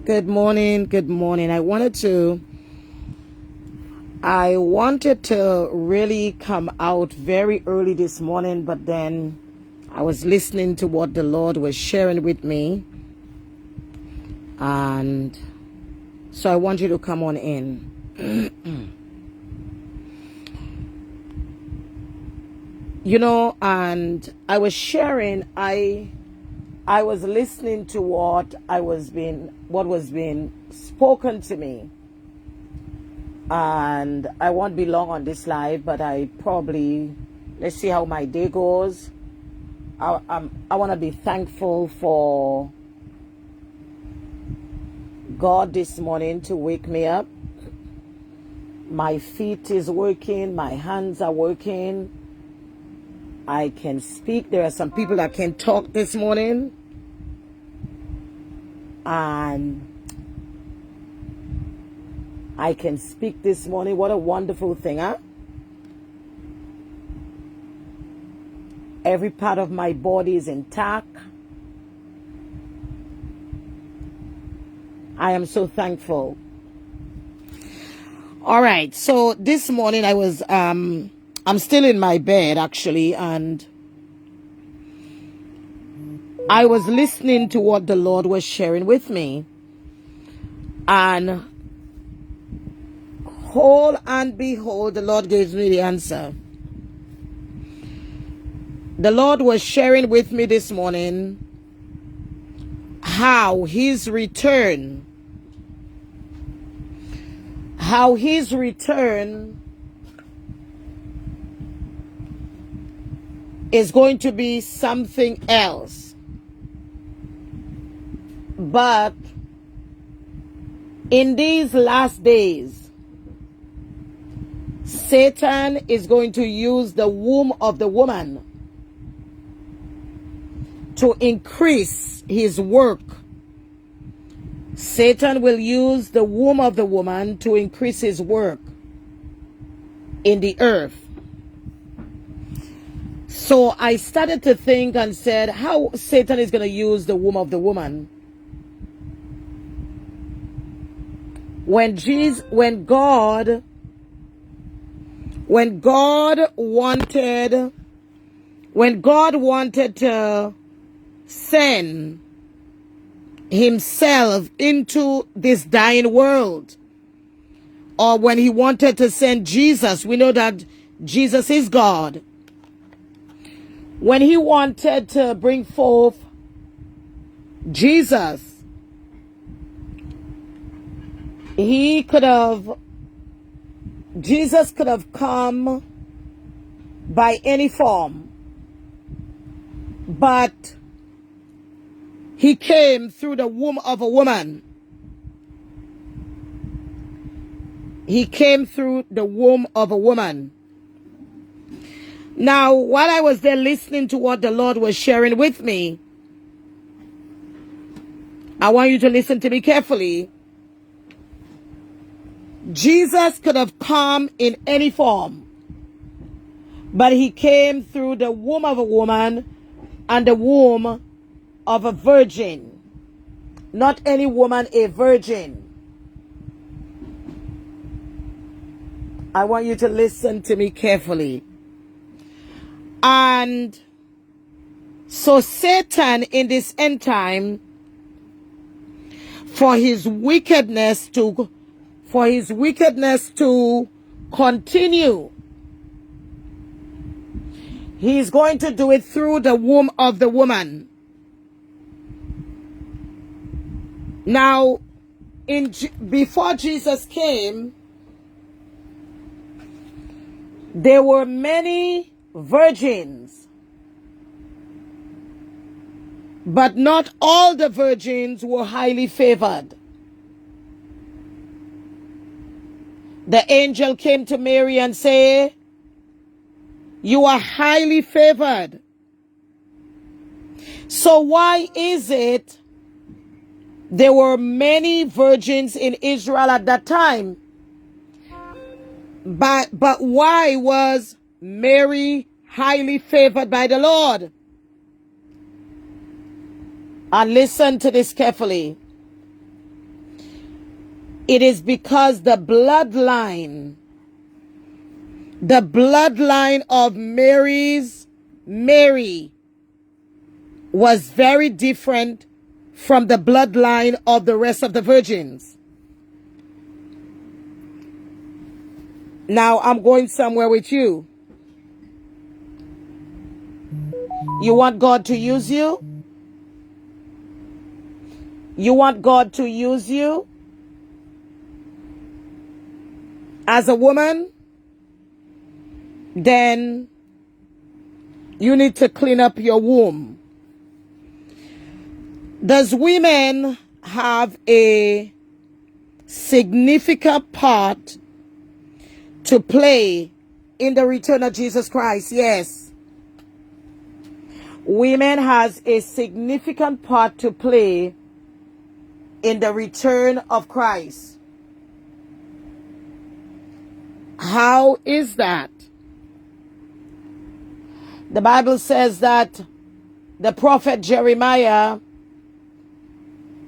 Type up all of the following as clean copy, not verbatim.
Good morning. Good morning. I wanted to really come out very early this morning, but then I was listening to what the Lord was sharing with me. And so I want you to come on in. And I was sharing, I was listening to what was being spoken to me. And I won't be long on this live, but let's see how my day goes. I want to be thankful for God this morning to wake me up. My feet is working, my hands are working. I can speak. There are some people that can talk this morning. And I can speak this morning. What a wonderful thing, huh? Every part of my body is intact. I am so thankful. All right. So this morning I'm still in my bed actually, and I was listening to what the Lord was sharing with me. And behold, the Lord gave me the answer. The Lord was sharing with me this morning how his return is going to be something else. But in these last days, Satan is going to use the womb of the woman to increase his work. Satan will use the womb of the woman to increase his work in the earth. So I started to think and said, how Satan is going to use the womb of the woman. When God wanted to send himself into this dying world, or when he wanted to send Jesus, we know that Jesus is God. When he wanted to bring forth Jesus, Jesus could have come by any form, but he came through the womb of a woman. He came through the womb of a woman. Now, while I was there listening to what the Lord was sharing with me, I want you to listen to me carefully. Jesus could have come in any form, but he came through the womb of a woman and the womb of a virgin. Not any woman, a virgin. I want you to listen to me carefully. And so Satan in this end time, for his wickedness to continue, he's going to do it through the womb of the woman. Now, before Jesus came, there were many virgins, but not all the virgins were highly favored. The angel came to Mary and said, "You are highly favored." So why is it there were many virgins in Israel at that time? But why was Mary highly favored by the Lord? And listen to this carefully. It is because the bloodline of Mary was very different from the bloodline of the rest of the virgins. Now I'm going somewhere with you. You want God to use you? You want God to use you as a woman? Then you need to clean up your womb. Does women have a significant part to play in the return of Jesus Christ? Yes. Women has a significant part to play in the return of Christ. How is that? The Bible says that the prophet Jeremiah,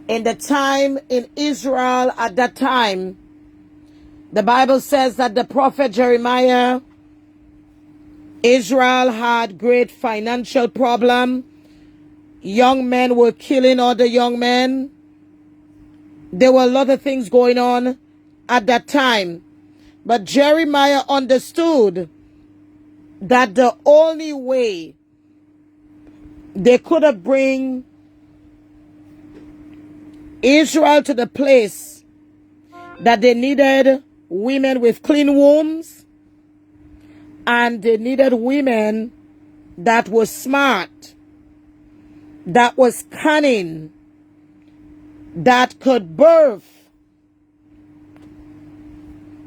in the time in Israel at that time, the Bible says that the prophet Jeremiah, Israel had great financial problem. Young men were killing other young men. There were a lot of things going on at that time. But Jeremiah understood that the only way they could have bring Israel to the place that they needed women with clean wombs, and they needed women that were smart, that was cunning, that could birth.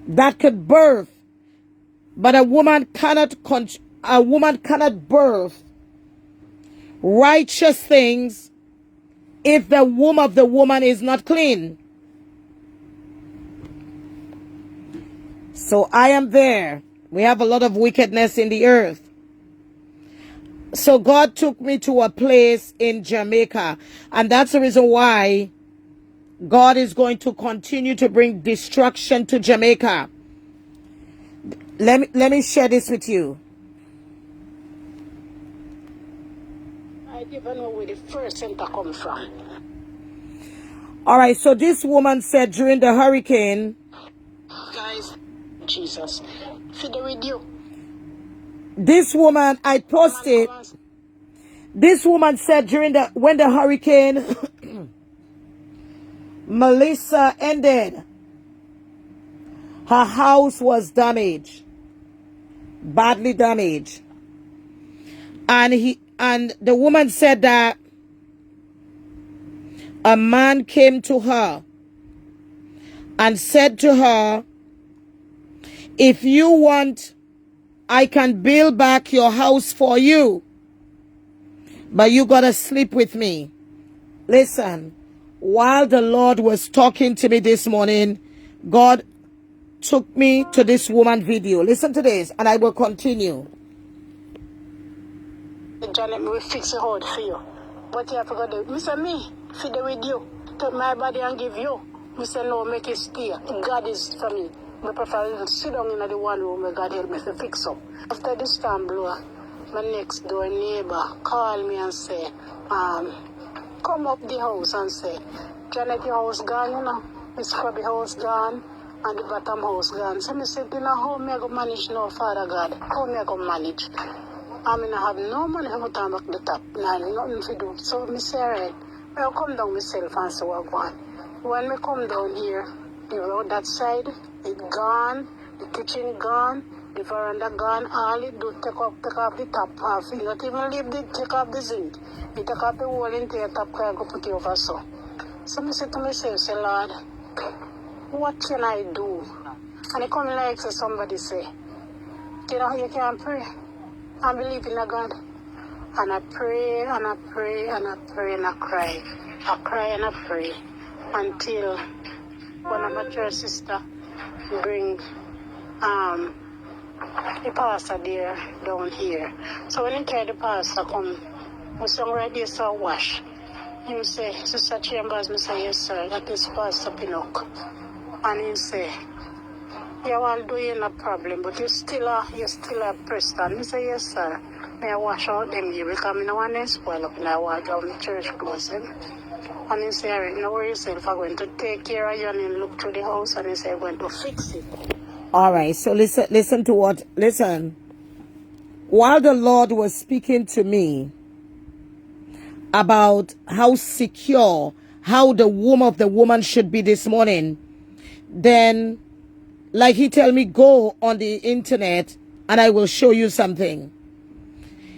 But a woman cannot birth righteous things if the womb of the woman is not clean. So I am there. We have a lot of wickedness in the earth. So God took me to a place in Jamaica, and that's the reason why God is going to continue to bring destruction to Jamaica. Let me share this with you. I don't even know where the first center come from. All right, so this woman said during the hurricane, Guys, Jesus, feed the video. This woman, I posted, this woman said when the hurricane Melissa ended, her house was damaged, badly damaged. And the woman said that a man came to her and said to her, if you want, I can build back your house for you, but you gotta sleep with me. Listen, while the Lord was talking to me this morning, God took me to this woman video. Listen to this, and I will continue. Janet, we will fix it hard for you. But you have to go there. Mr. Me, feed the video. Take my body and give you. Mr. No, make it stay. God is for me. I prefer to sit down in the one room where God help me to fix up. After the storm blew, my next door neighbor called me and say, come up the house and say, Janet, your house gone, you know. The scrubby house gone and the bottom house gone. So I said, you know, how me I go manage now, Father God? How me I go manage? I mean, I have no money to turn back the top. Nothing to do. So I say, all right, I'll come down myself and see what I want. When I come down here, the road that side, it gone, the kitchen gone, the veranda gone, all it do take off the top half. You not even leave the take off the zinc. You take off the wall into your top car and go put it over so. So I said to myself, say, Lord, what can I do? And I come like so somebody say, you know, you can pray. I believe in a God. And I pray and I pray and I pray and I cry. I cry and I pray until one of my church sister bring the pastor there down here. So when he carry the pastor come, we song right there, so wash. Him say, Sister Chambers, me say, yes sir, that is Pastor Pinnock. And he say, "Yeah, well, do you no problem, but you still a Preston." He say, "Yes, sir. May I wash out them here because I don't want them spoil up and I want to go to church clothes." And he say, "All right, no worry yourself. I'm going to take care of you," and he look through the house and he say, "I'm going to fix it." All right, so listen. While the Lord was speaking to me about how secure, how the womb of the woman should be this morning, then like he tell me, go on the internet and I will show you something.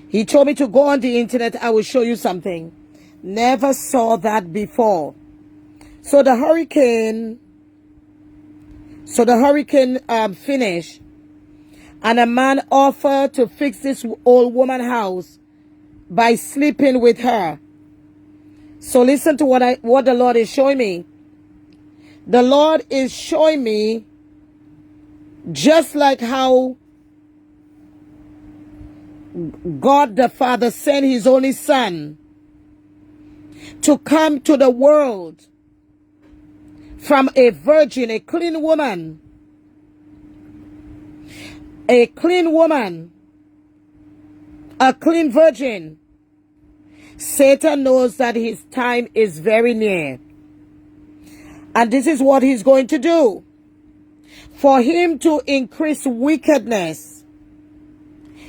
He told me to go on the internet, I will show you something. Never saw that before. So the hurricane finished, and a man offered to fix this old woman's house by sleeping with her. So listen to what the Lord is showing me. The Lord is showing me just like how God the Father sent his only son to come to the world from a virgin, a clean woman, a clean virgin. Satan knows that his time is very near. And this is what he's going to do. For him to increase wickedness,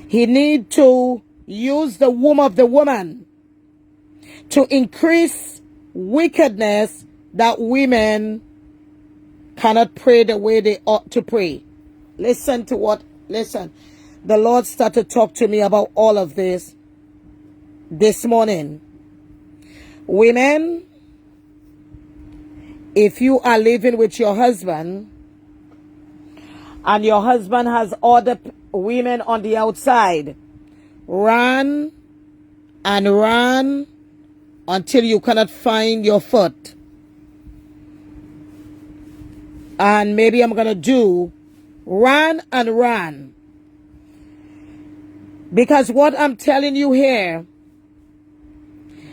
he needs to use the womb of the woman to increase wickedness, that women cannot pray the way they ought to pray. Listen. The Lord started to talk to me about all of this morning. Women, if you are living with your husband and your husband has other women on the outside, run and run until you cannot find your foot. And maybe I'm going to do run and run. Because what I'm telling you here,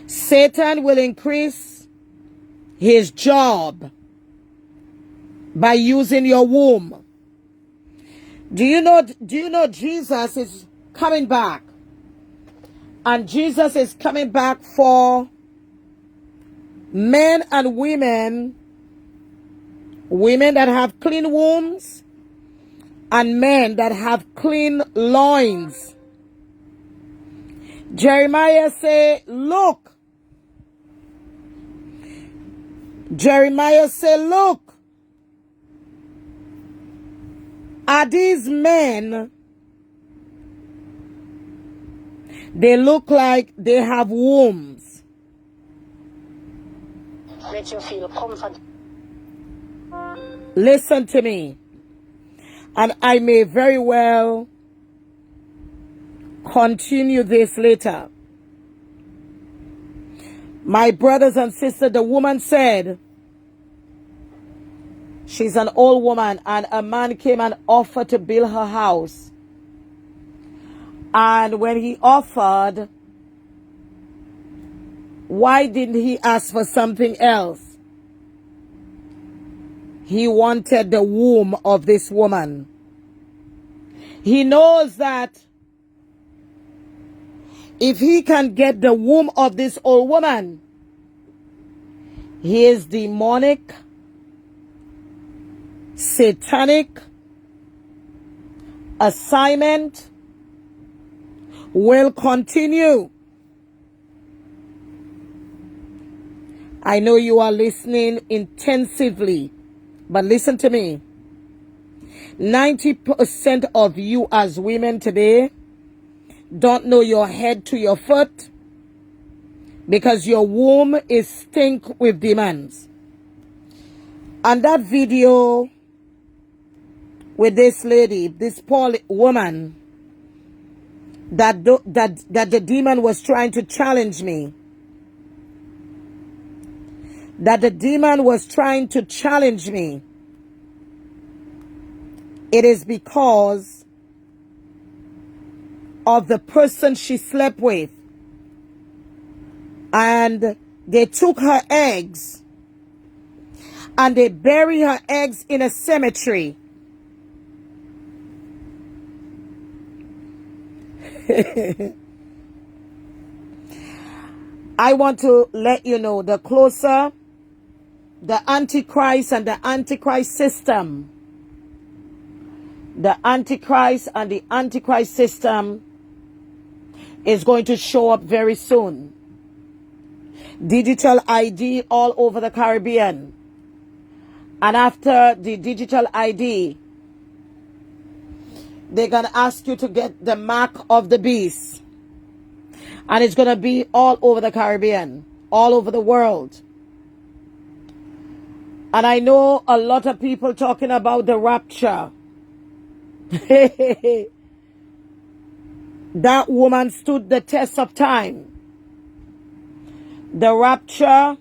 Satan will increase his job by using your womb. Do you know Jesus is coming back? And Jesus is coming back for men and women that have clean wombs and men that have clean loins. Jeremiah say, look. Jeremiah say, look. Are these men, they look like they have wombs. Make you feel comfortable. Listen to me. And I may very well continue this later. My brothers and sisters, the woman said, she's an old woman, and a man came and offered to build her house. And when he offered, why didn't he ask for something else? He wanted the womb of this woman. He knows that if he can get the womb of this old woman, his demonic, satanic assignment will continue. I know you are listening intensively, but listen to me. 90% of you as women today don't know your head to your foot because your womb is stink with demands. And that video with this lady, this poor woman, that the demon was trying to challenge me. That the demon was trying to challenge me. It is because of the person she slept with. And they took her eggs and they bury her eggs in a cemetery. I want to let you know, the closer the Antichrist and the Antichrist system, the Antichrist and the Antichrist system is going to show up very soon. Digital ID all over the Caribbean. And after the digital ID, they're going to ask you to get the mark of the beast. And it's going to be all over the Caribbean, all over the world. And I know a lot of people talking about the rapture. That woman stood the test of time. The rapture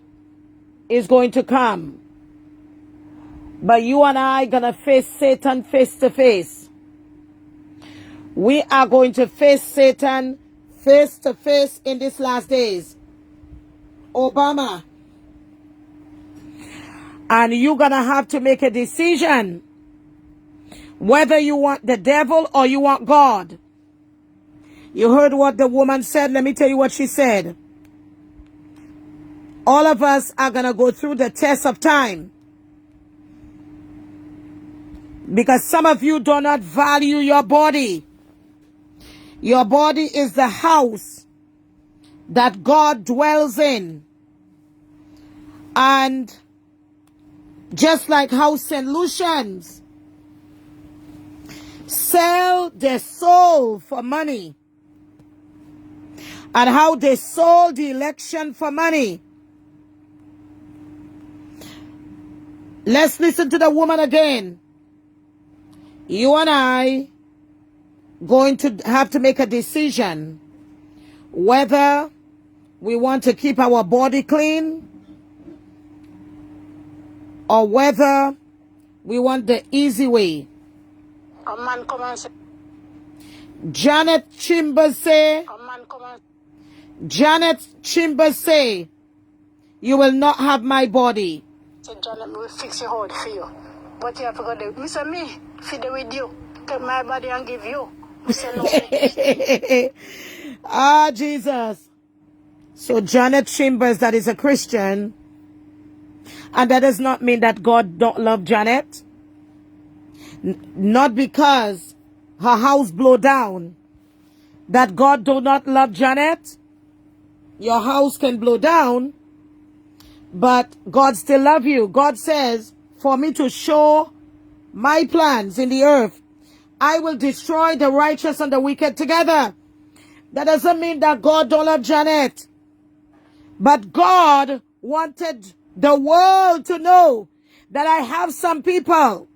is going to come. But you and I are going to face Satan face to face. We are going to face Satan face to face in these last days. Obama. And you're going to have to make a decision whether you want the devil or you want God. You heard what the woman said. Let me tell you what she said. All of us are going to go through the test of time. Because some of you do not value your body. Your body is the house that God dwells in. And just like how St. Lucians sell their soul for money, and how they sold the election for money. Let's listen to the woman again. You and I going to have to make a decision whether we want to keep our body clean or whether we want the easy way. A man come and say, Janet Chambers say, a man come and Janet Chambers say, you will not have my body. say, Janet, we will fix your heart for you. But you have to go there. Me say, me, feed it with you. Take my body and give you. We say, no. Ah, Jesus. So Janet Chambers, that is a Christian, and that does not mean that God don't love Janet. Not because her house blow down, that God do not love Janet. Your house can blow down, but God still love you. God says, for me to show my plans in the earth, I will destroy the righteous and the wicked together. That doesn't mean that God don't love Janet. But God wanted the world to know that I have some people.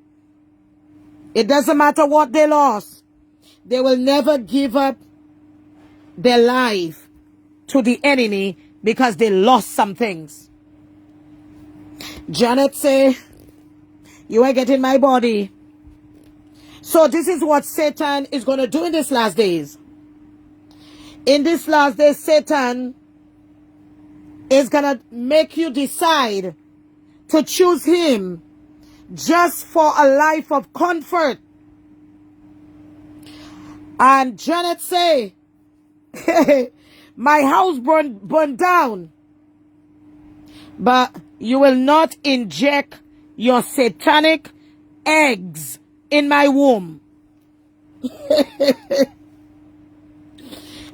It doesn't matter what they lost. They will never give up their life to the enemy because they lost some things. Janet say, you ain't getting my body. So this is what Satan is going to do in these last days. In this last days, Satan is going to make you decide to choose him just for a life of comfort. And Janet say, my house burned down, but you will not inject your satanic eggs in my womb.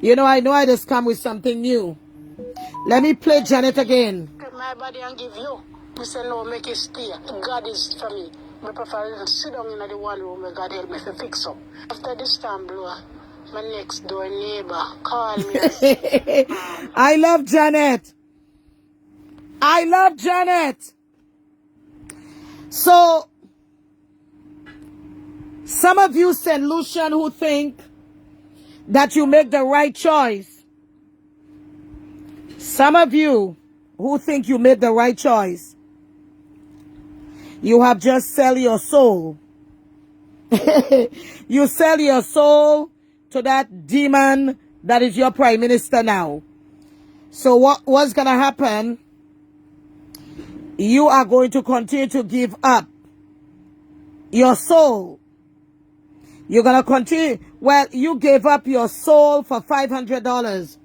You know I just come with something new. Let me play Janet again. Take my body and give you. We say, no, make it stay. God is for me. I prefer to sit down in the one room where God help me to fix up. After this time, blow, my next door neighbor call me and say, I love Janet. I love Janet. So, some of you, St. Lucian, who think that you make the right choice. Some of you who think you made the right choice. You have just sell your soul. You sell your soul to that demon that is your prime minister now. So what's going to happen? you are going to continue to give up your soul. You're going to continue. Well, you gave up your soul for $500.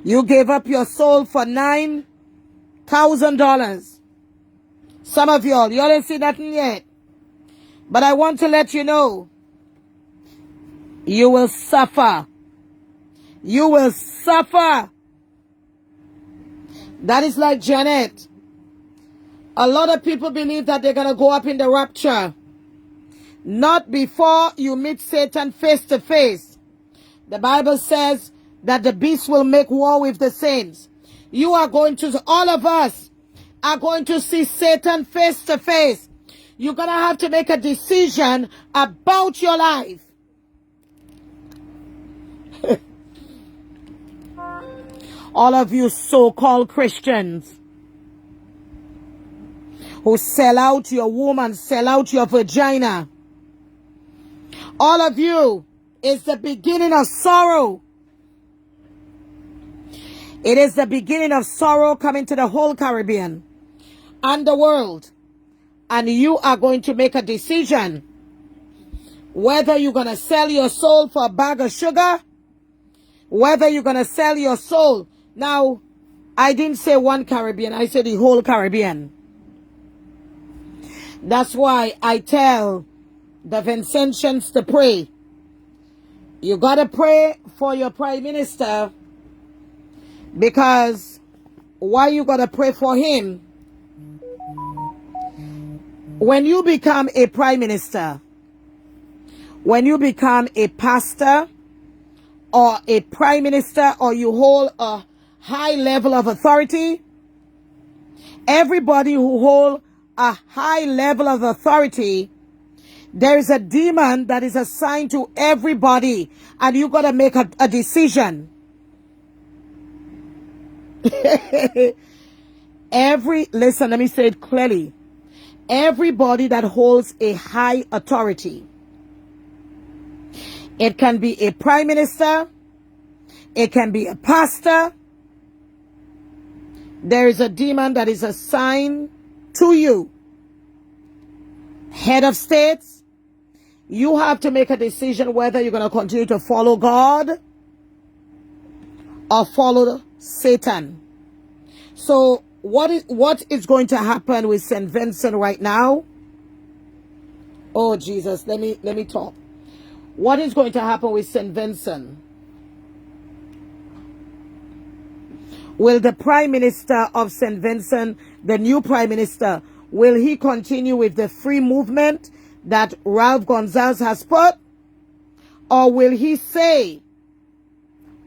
You gave up your soul for $9,000. Some of y'all ain't see nothing yet. But I want to let you know, you will suffer. You will suffer. That is like Janet. A lot of people believe that they're going to go up in the rapture. Not before you meet Satan face to face. The Bible says that the beast will make war with the saints. You are going to, all of us are going to see Satan face to face. You're going to have to make a decision about your life. All of you so-called Christians who sell out your woman, sell out your vagina. All of you, is the beginning of sorrow. It is the beginning of sorrow coming to the whole Caribbean and the world. And you are going to make a decision whether you're going to sell your soul for a bag of sugar, whether you're going to sell your soul. Now, I didn't say one Caribbean, I said the whole Caribbean. That's why I tell the Vincentians to pray. You got to pray for your prime minister, because why you got to pray for him? When you become a prime minister, when you become a pastor or a prime minister, or you hold a high level of authority, everybody who hold a high level of authority, there is a demon that is assigned to everybody, and you got to make a decision. Listen, let me say it clearly. Everybody that holds a high authority, it can be a prime minister, it can be a pastor, there is a demon that is assigned to you. Head of states, you have to make a decision whether you're going to continue to follow God or follow Satan. So what is going to happen with St. Vincent right now? Oh Jesus, let me talk. What is going to happen with St. Vincent? Will the Prime Minister of St. Vincent, the new Prime Minister, will he continue with the free movement that Ralph Gonzalez has put? Or will he say,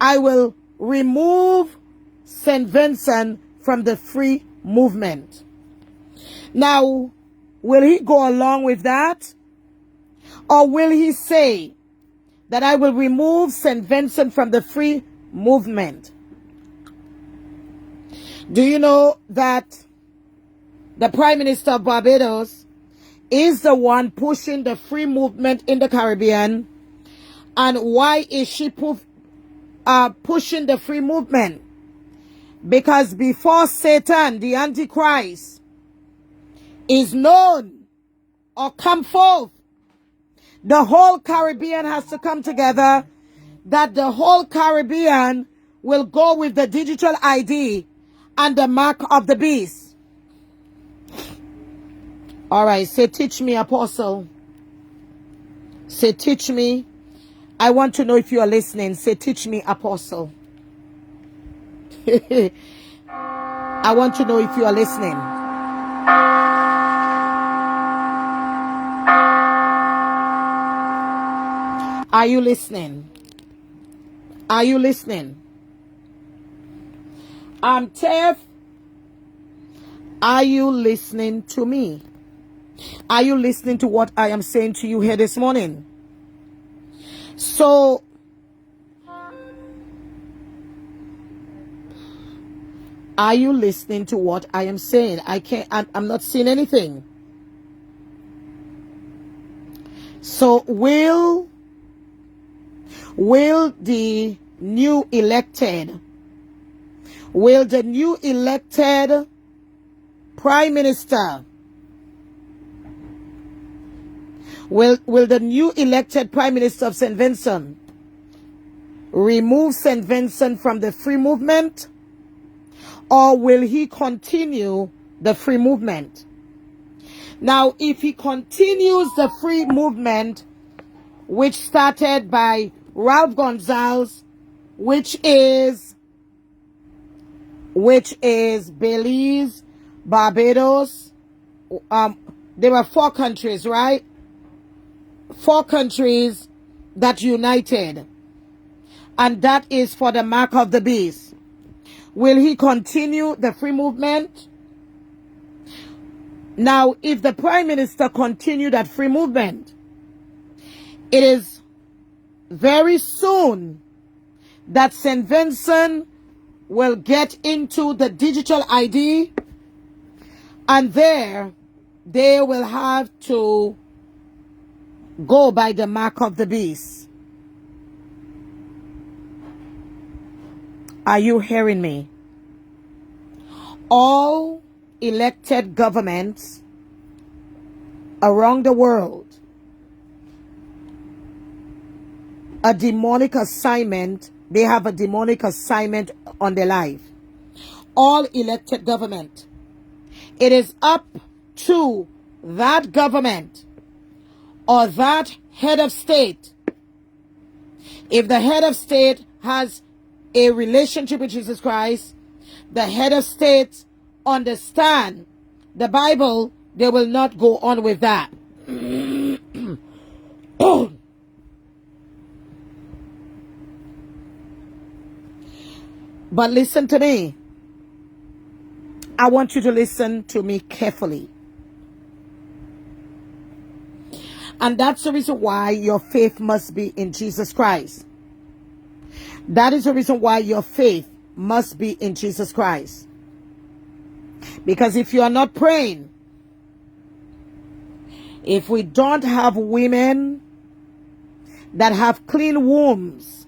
I will remove St. Vincent from the free movement? Now, will he go along with that? Or will he say that I will remove St. Vincent from the free movement? Do you know that the Prime Minister of Barbados is the one pushing the free movement in the Caribbean? And why is she pushing the free movement? Because before Satan, the Antichrist, is known or come forth, the whole Caribbean has to come together, that the whole Caribbean will go with the digital ID and the mark of the beast. All right, say, teach me, Apostle. Say, teach me. I want to know if you are listening. Say, teach me, Apostle. I want to know if you are listening. Are you listening? Are you listening? Tev, are you listening to me? Are you listening to what I am saying to you here this morning? So, are you listening to what I am saying? I'm not seeing anything. So, will the new elected Prime Minister, will the new elected Prime Minister of St. Vincent remove St. Vincent from the free movement, or will he continue the free movement? Now, if he continues the free movement, which started by Ralph Gonzalez, which is Belize, Barbados, there were 4 countries, right? 4 countries that united, and that is for the mark of the beast. Will he continue the free movement? Now, if the Prime Minister continued that free movement, it is very soon that St. Vincent will get into the digital ID, and there they will have to go by the mark of the beast. Are you hearing me? All elected governments around the world, a demonic assignment, they have a demonic assignment on their life. All elected government. It is up to that government or that head of state. If the head of state has a relationship with Jesus Christ, the head of state understand the Bible, they will not go on with that. But listen to me. I want you to listen to me carefully. And that's the reason why your faith must be in Jesus Christ. That is the reason why your faith must be in Jesus Christ. Because if you are not praying, if we don't have women that have clean wombs,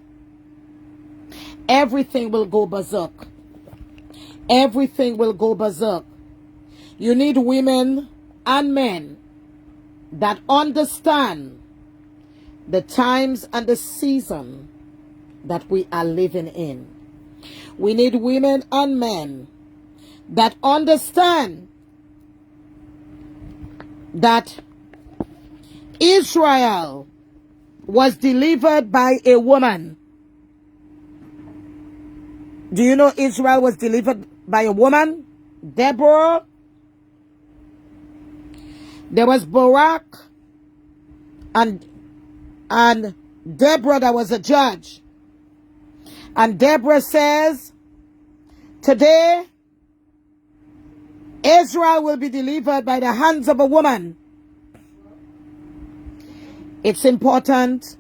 everything will go berserk. Everything will go berserk. You need women and men that understand the times and the season that we are living in. We need women and men that understand that Israel was delivered by a woman. Do you know Israel was delivered by a woman? Deborah. There was Barak and Deborah that was a judge. And Deborah says, today Israel will be delivered by the hands of a woman. It's important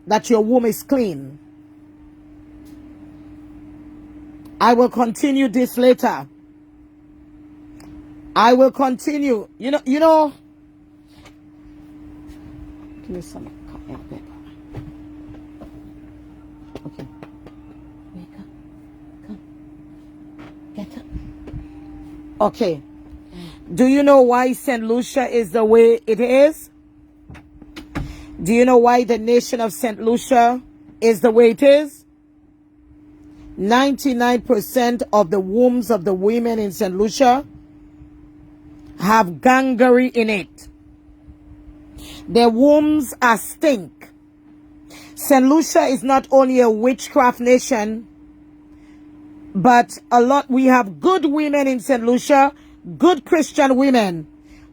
that your womb is clean. I will continue this later. I will continue. You know. Give me some cotton paper. Okay. Wake up. Come. Get up. Okay. Do you know why St. Lucia is the way it is? Do you know why the nation of St. Lucia is the way it is? 99% of the wombs of the women in St. Lucia have gangrene in it. Their wombs are stink. St. Lucia is not only a witchcraft nation, but we have good women in St. Lucia, good Christian women,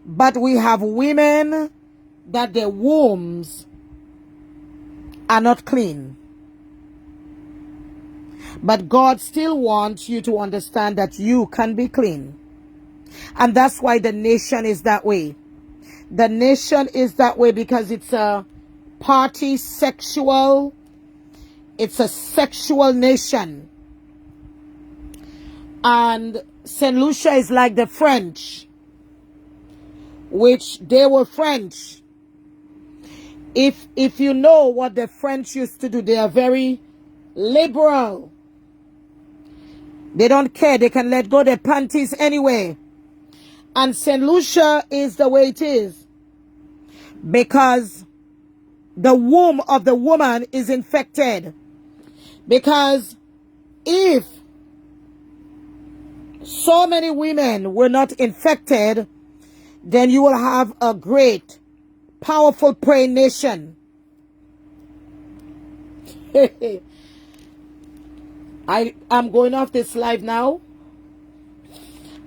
but we have women that their wombs are not clean. But God still wants you to understand that you can be clean. And that's why the nation is that way. The nation is that way because it's a sexual nation. And St. Lucia is like the French, which they were French. If you know what the French used to do, they are very liberal. They don't care. They can let go their panties anyway. And St. Lucia is the way it is because the womb of the woman is infected. Because if so many women were not infected, then you will have a great, powerful praying nation. I'm going off this live now,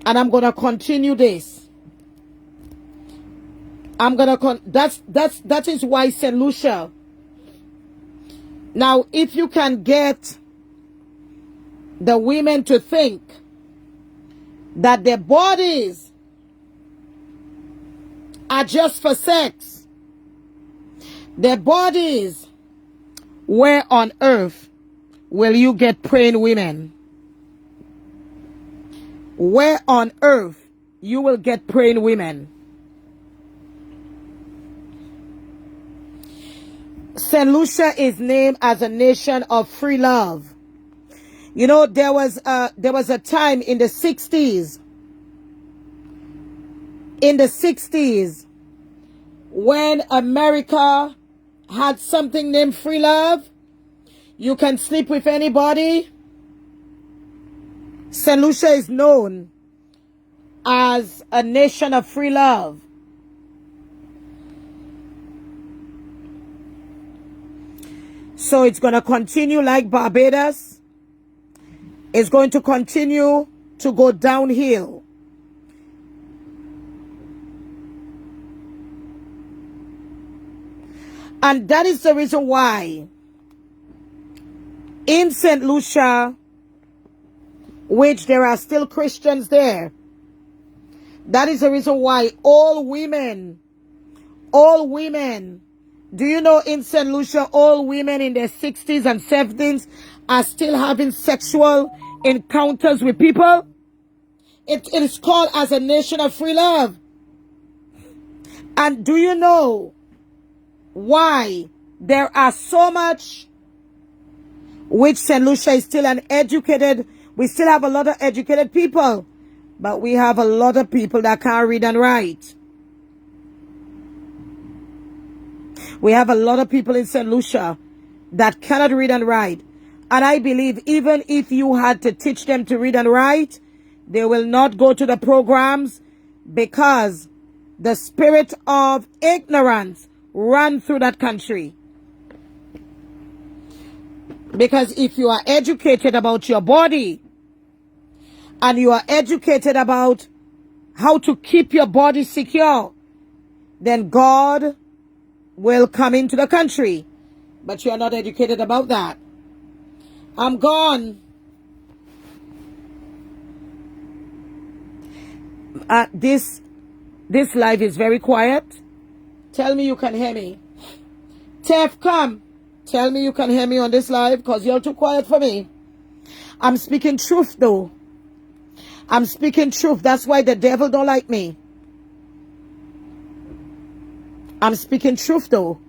and I'm going to continue this. That is why St. Lucia. Now, if you can get the women to think that their bodies are just for sex, their bodies, where on earth will you get praying women? Where on earth you will get praying women? St. Lucia is named as a nation of free love. You know, there was a time in the 60s. In the 60s, when America had something named free love, you can sleep with anybody. St. Lucia is known as a nation of free love. So it's going to continue like Barbados. It's going to continue to go downhill. And that is the reason why in St. Lucia, which there are still Christians there, that is the reason why all women, do you know in St. Lucia, all women in their 60s and 70s are still having sexual encounters with people? It is called as a nation of free love. And do you know why there are so much, which St. Lucia is still an educated, we still have a lot of educated people, but we have a lot of people that can't read and write. We have a lot of people in St. Lucia that cannot read and write. And I believe even if you had to teach them to read and write, they will not go to the programs because the spirit of ignorance ran through that country. Because if you are educated about your body and you are educated about how to keep your body secure, then God will come into the country. But you are not educated about that. I'm gone. This live is very quiet. Tell me you can hear me. Tef, come. Tell me you can hear me on this live because you're too quiet for me. I'm speaking truth though. I'm speaking truth. That's why the devil don't like me. I'm speaking truth though.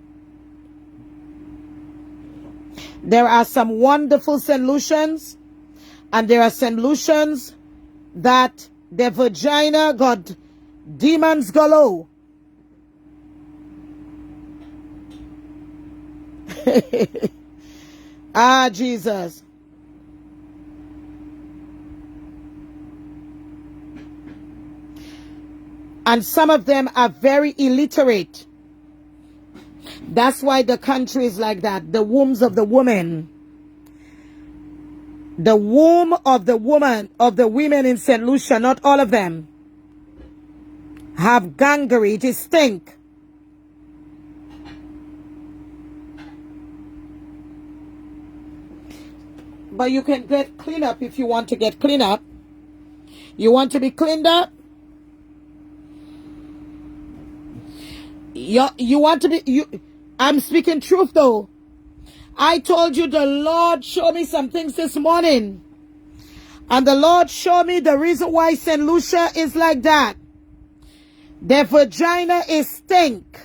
There are some wonderful St. Lucians, and there are St. Lucians that their vagina got demons galore. Ah, Jesus. And some of them are very illiterate. That's why the country is like that. The wombs of the woman. The womb of the woman, of the women in St. Lucia, not all of them, have gangrene. It is stink. But you can get clean up if you want to get clean up. You want to be cleaned up? You want to be... I'm speaking truth though. I told you the Lord showed me some things this morning. And the Lord showed me the reason why St. Lucia is like that. Their vagina is stink.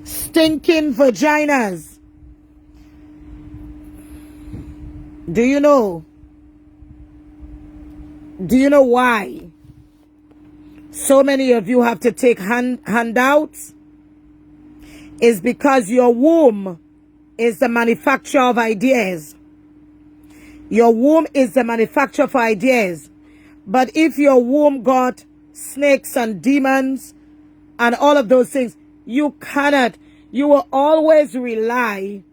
Stinking vaginas. Do you know? Do you know why so many of you have to take handouts? Is because your womb is the manufacturer of ideas. Your womb is the manufacturer for ideas. But if your womb got snakes and demons and all of those things, you cannot. You will always rely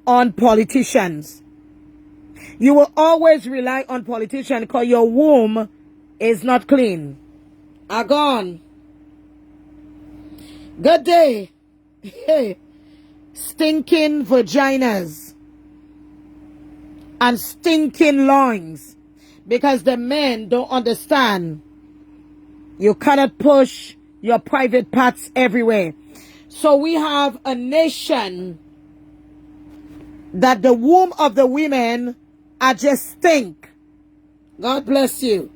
on politicians. You will always rely on politicians because your womb is not clean. Are gone. Good day. Stinking vaginas and stinking loins, because the men don't understand. You cannot push your private parts everywhere. So we have a nation that the womb of the women are just stink. God bless you.